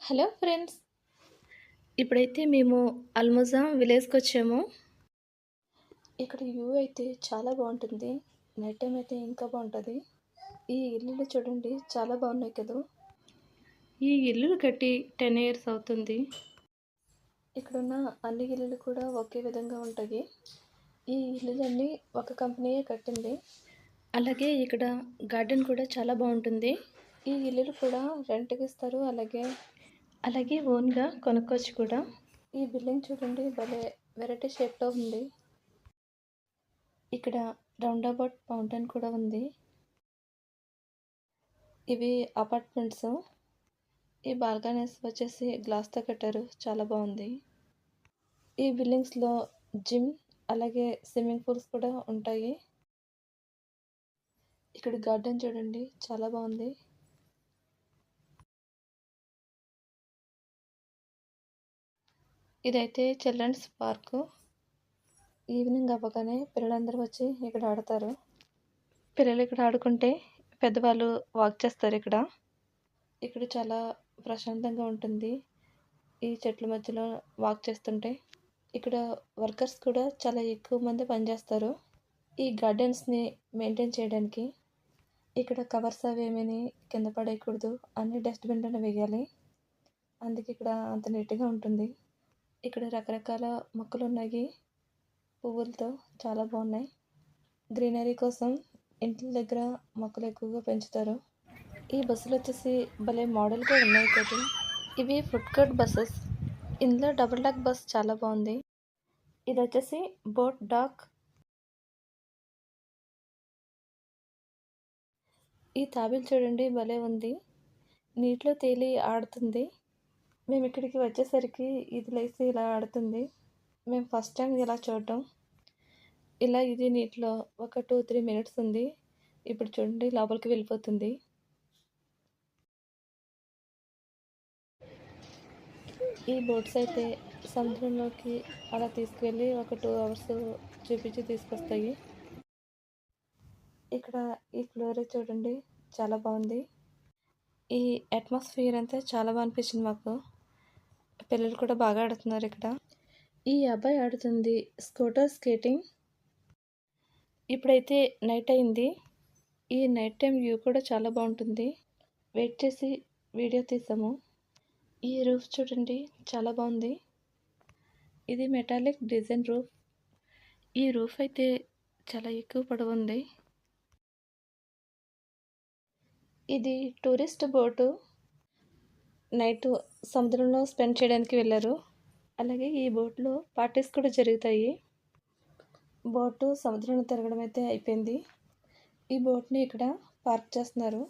Hello friends, ఇప్పుడైతే మేము అల్ముజా విలేజ్కి వచ్చాము. ఇక్కడ వ్యూ అయితే చాలా బాగుంటుంది. నైట్ టైం అయితే ఇంకా బాగుంటుంది. ఈ ఇల్లులు చూడండి, చాలా బాగున్నాయి కదా. ఈ ఇల్లులు కట్టి 10 ఇయర్స్ అవుతుంది. ఇక్కడున్న అన్ని ఇల్లులు కూడా ఒకే విధంగా ఉంటాయి. ఈ ఇల్లులన్నీ ఒక కంపెనీయే కట్టింది. అలాగే ఇక్కడ గార్డెన్ కూడా చాలా బాగుంటుంది. ఈ ఇల్లులు కూడా రెంట్కి ఇస్తారు. అలాగే ఓన్గా కొనుక్కోవచ్చు కూడా. ఈ బిల్డింగ్ చూడండి, భలే వెరైటీ షేప్లో ఉంది. ఇక్కడ రౌండ్ అబౌట్ ఫౌంటైన్ కూడా ఉంది. ఇవి అపార్ట్మెంట్స్. ఈ బాల్కనీస్ వచ్చేసి గ్లాస్తో కట్టారు, చాలా బాగుంది. ఈ బిల్డింగ్స్లో జిమ్ అలాగే స్విమ్మింగ్ పూల్స్ కూడా ఉంటాయి. ఇక్కడ గార్డెన్ చూడండి, చాలా బాగుంది. ఇదైతే చిల్డ్రన్స్ పార్కు. ఈవినింగ్ అవ్వగానే పిల్లలందరూ వచ్చి ఇక్కడ ఆడతారు. పిల్లలు ఇక్కడ ఆడుకుంటే పెద్దవాళ్ళు వాక్ చేస్తారు. ఇక్కడ చాలా ప్రశాంతంగా ఉంటుంది. ఈ చెట్ల మధ్యలో వాక్ చేస్తుంటే ఇక్కడ వర్కర్స్ కూడా చాలా ఎక్కువ మంది పనిచేస్తారు ఈ గార్డెన్స్ని మెయింటైన్ చేయడానికి. ఇక్కడ కవర్స్ అవి ఏమీ కింద పడేయకూడదు, అన్ని డస్ట్బిన్లోనే వేయాలి. అందుకే ఇక్కడ అంత నీట్గా ఉంటుంది. ఇక్కడ రకరకాల మొక్కలు ఉన్నాయి, పువ్వులతో చాలా బాగున్నాయి. గ్రీనరీ కోసం ఇంటి దగ్గర మొక్కలు ఎక్కువగా పెంచుతారు. ఈ బస్సులు వచ్చేసి భలే మోడల్గా ఉన్నాయి కదా. ఇవి ఫుడ్ కోర్ట్ బస్సెస్. ఇందులో డబుల్ డెక్ బస్ చాలా బాగుంది. ఇది వచ్చేసి బోట్ డాక్. ఈ తాబేలు చూడండి, భలే ఉంది. నీటిలో తేలి ఆడుతుంది. మేము ఇక్కడికి వచ్చేసరికి ఇది లేసి ఇలా ఆడుతుంది. మేము ఫస్ట్ టైం ఇలా చూడటం. ఇది నీటిలో ఒక 2-3 మినిట్స్ ఉంది. ఇప్పుడు చూడండి, లోపలికి వెళ్ళిపోతుంది. ఈ బోట్స్ అయితే సముద్రంలోకి అలా తీసుకువెళ్ళి ఒక 2 అవర్స్ చూపించి తీసుకొస్తాయి. ఇక్కడ ఈ ఫ్లోర్ చూడండి, చాలా బాగుంది. ఈ అట్మాస్ఫియర్ అంతా చాలా బాగా అనిపించింది మాకు. పిల్లలు కూడా బాగా ఆడుతున్నారు ఇక్కడ. ఈ అబ్బాయి ఆడుతుంది స్కూటర్ స్కేటింగ్. ఇప్పుడైతే నైట్ అయింది. ఈ నైట్ టైం వ్యూ కూడా చాలా బాగుంటుంది. వెయిట్ చేసి వీడియో తీసాము. ఈ రూఫ్ చూడండి, చాలా బాగుంది. ఇది మెటాలిక్ డిజైన్ రూఫ్. ఈ రూఫ్ అయితే చాలా ఎక్కువ పొడవు ఉంది. ఇది టూరిస్ట్ బోటు. నైట్ సముద్రంలో స్పెండ్ చేయడానికి వెళ్ళారు. అలాగే ఈ బోట్లో పార్టీస్ కూడా జరుగుతాయి. బోటు సముద్రంలో తిరగడం అయితే అయిపోయింది. ఈ బోట్ని ఇక్కడ పార్క్ చేస్తున్నారు.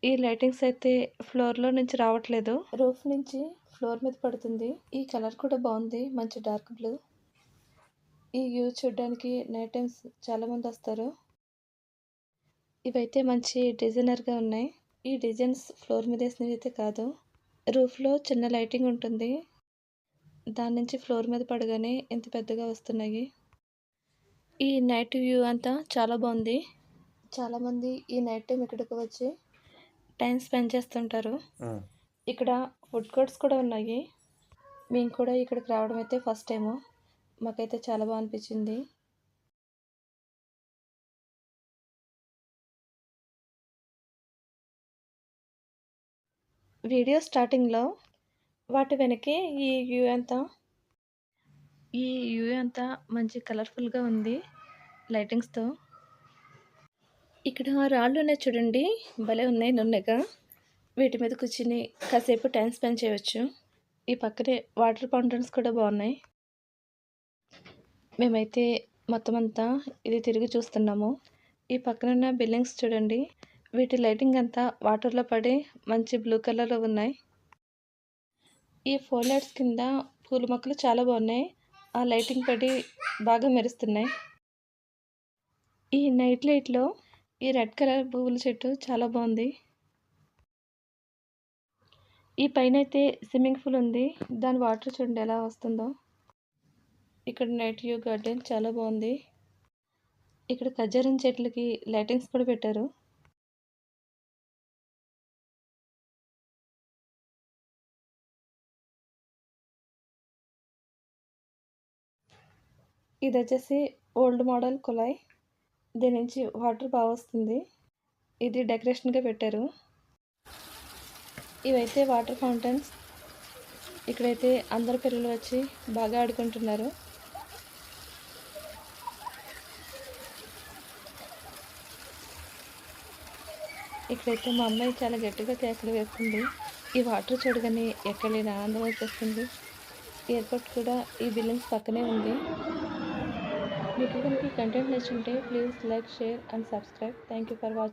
ఈ లైటింగ్స్ అయితే ఫ్లోర్లో నుంచి రావట్లేదు, రూఫ్ నుంచి ఫ్లోర్ మీద పడుతుంది. ఈ కలర్ కూడా బాగుంది, మంచి డార్క్ బ్లూ. ఈ వ్యూ చూడడానికి నైట్ టైమ్స్ చాలామంది వస్తారు. ఇవైతే మంచి డిజైనర్గా ఉన్నాయి. ఈ డిజైన్స్ ఫ్లోర్ మీద వేసినవి అయితే కాదు. రూఫ్లో చిన్న లైటింగ్ ఉంటుంది, దాని నుంచి ఫ్లోర్ మీద పడగానే ఇంత పెద్దగా వస్తున్నాయి. ఈ నైట్ వ్యూ అంతా చాలా బాగుంది. చాలామంది ఈ నైట్ టైం ఇక్కడికి వచ్చి టైం స్పెండ్ చేస్తుంటారు. ఇక్కడ ఫుడ్ కోర్ట్స్ కూడా ఉన్నాయి. మేము కూడా ఇక్కడికి రావడం అయితే ఫస్ట్ టైము. మాకైతే చాలా బాగా అనిపించింది. వీడియో స్టార్టింగ్లో వాటి వెనకే ఈ వ్యూ అంతా మంచి కలర్ఫుల్గా ఉంది లైటింగ్స్తో. ఇక్కడ రాళ్ళు ఉన్నాయి చూడండి, భలే ఉన్నాయి నున్నగా. వీటి మీద కూర్చుని కాసేపు టైం స్పెండ్ చేయవచ్చు. ఈ పక్కనే వాటర్ ఫౌంటైన్స్ కూడా బాగున్నాయి. మేమైతే మొత్తం అంతా ఇది తిరిగి చూస్తున్నాము. ఈ పక్కన ఉన్న బిల్డింగ్స్ చూడండి, వీటి లైటింగ్ అంతా వాటర్లో పడి మంచి బ్లూ కలర్లో ఉన్నాయి. ఈ ఫోర్ లైట్స్ కింద పూల మొక్కలు చాలా బాగున్నాయి. ఆ లైటింగ్ పడి బాగా మెరుస్తున్నాయి. ఈ నైట్ లైట్లో ఈ రెడ్ కలర్ పువ్వుల చెట్టు చాలా బాగుంది. ఈ పైన అయితే స్విమ్మింగ్ పూల్ ఉంది, దాని వాటర్ చూడండి ఎలా వస్తుందో. ఇక్కడ నైట్ వ్యూ గార్డెన్ చాలా బాగుంది. ఇక్కడ ఖర్జూరం చెట్లకి లైటింగ్స్ కూడా పెట్టారు. ఇది వచ్చేసి ఓల్డ్ మోడల్ కుళాయి. దీని నుంచి వాటర్ బాగా వస్తుంది. ఇది డెకరేషన్గా పెట్టారు. ఇవైతే వాటర్ ఫౌంటైన్స్. ఇక్కడైతే అందరు పిల్లలు వచ్చి బాగా ఆడుకుంటున్నారు. ఇక్కడైతే మా అమ్మాయి చాలా గట్టిగా కేకలు వేస్తుంది. ఈ వాటర్ చూడగానే ఎక్కడలేని ఆనందం వచ్చేస్తుంది. ఎయిర్పోర్ట్ కూడా ఈ బిల్డింగ్స్ పక్కనే ఉంది. మీకు కనుక ఈ కంటెంట్ నచ్చుంటే please like, share and subscribe. Thank you for watching.